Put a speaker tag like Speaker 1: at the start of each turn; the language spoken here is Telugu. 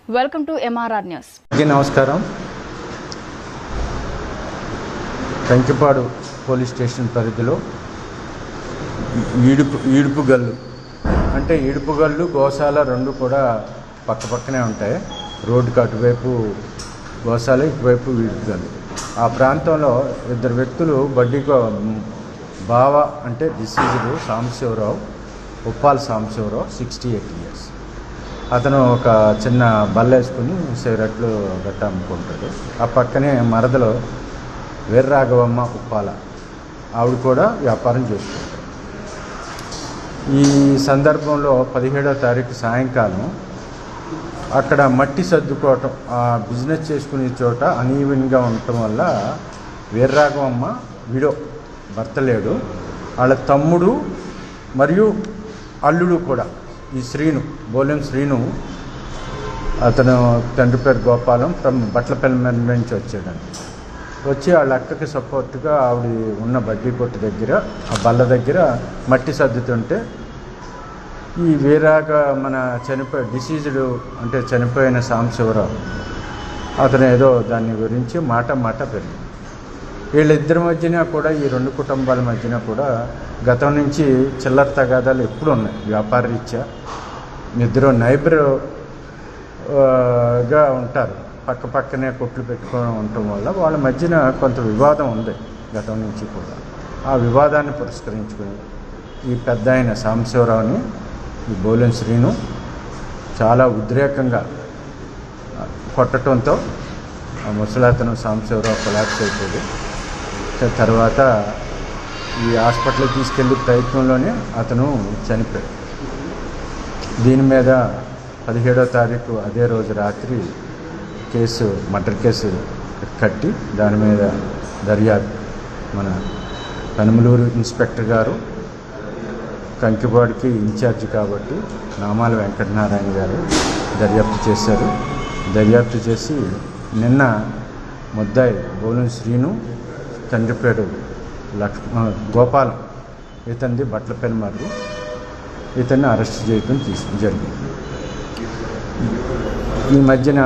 Speaker 1: Welcome to MRR news.
Speaker 2: నమస్కారం. కంకిపాడు పోలీస్ స్టేషన్ పరిధిలో ఈడుపుగల్లు అంటే ఈడుపుగల్లు గోశాల రెండు కూడా పక్కనే ఉంటాయి. రోడ్డుకి అటువైపు గోశాల, ఇటువైపు ఈడుపుగల్లు. ఆ ప్రాంతంలో ఇద్దరు వ్యక్తులు బడ్డీకో బావ అంటే డిసీజుడు సాంబశివరావు, ఉప్పాల సాంబశివరావు 68 years. అతను ఒక చిన్న బల్ల వేసుకుని సిగరెట్లు గట్ట అమ్ముకుంటాడు. ఆ పక్కనే మరదలో వీర్రాఘవమ్మ ఉప్పాల, ఆవిడ కూడా వ్యాపారం చేసుకుంటాడు. ఈ సందర్భంలో 17వ తారీఖు సాయంకాలం అక్కడ మట్టి సర్దుకోవటం, ఆ బిజినెస్ చేసుకునే చోట అనీవెన్గా ఉండటం వల్ల వీర్రాఘవమ్మ విడో, భర్త లేడు, వాళ్ళ తమ్ముడు మరియు అల్లుడు కూడా ఈ శ్రీను, బోలెం శ్రీను, అతను తండ్రి పేరు గోపాలం, బట్లపల్లి నుంచి వచ్చాడండి. వచ్చి వాళ్ళ అక్కకి సపోర్ట్గా ఆవిడ ఉన్న బడ్డీ కొట్టు దగ్గర, ఆ బల్ల దగ్గర మట్టి సర్దుతుంటే ఈ మన డిసీజుడు అంటే చనిపోయిన సాంబశివరావు అతను ఏదో దాని గురించి మాట పెరిగింది. వీళ్ళిద్దరి మధ్యన కూడా, ఈ రెండు కుటుంబాల మధ్యన కూడా గతం నుంచి చిల్లర తగాదాలు ఎప్పుడు ఉన్నాయి. వ్యాపార రీత్యా ఇద్దరు నైబర్గా ఉంటారు, పక్కనే కొట్లు పెట్టుకొని ఉండటం వల్ల వాళ్ళ మధ్యన కొంత వివాదం ఉంది గతం నుంచి కూడా. ఆ వివాదాన్ని పురస్కరించుకుని ఈ పెద్ద ఆయన సాంబశివరావుని ఈ బోలెం శ్రీను చాలా ఉద్రేకంగా కొట్టడంతో ఆ ముసలాతను సాంబశివరావు కొలాప్స్ అయిపోయింది. తర్వాత ఈ హాస్పిటల్కి తీసుకెళ్ళే ప్రయత్నంలోనే అతను చనిపోయాడు. దీని మీద 17వ తారీఖు అదే రోజు రాత్రి మర్డర్ కేసు కట్టి దాని మీద దర్యాప్తు మన కనుమలూరు ఇన్స్పెక్టర్ గారు, కంకిపాడుకి ఇన్ఛార్జి కాబట్టి నామాల వెంకటనారాయణ గారు దర్యాప్తు చేశారు. దర్యాప్తు చేసి నిన్న ముద్దాయి బోలెం శ్రీను, తండ్రి పేరు గోపాలం, ఇతనిది బట్లపల్లి మర్రి, ఇతన్ని అరెస్ట్ చేయడం జరిగింది. ఈ మధ్యన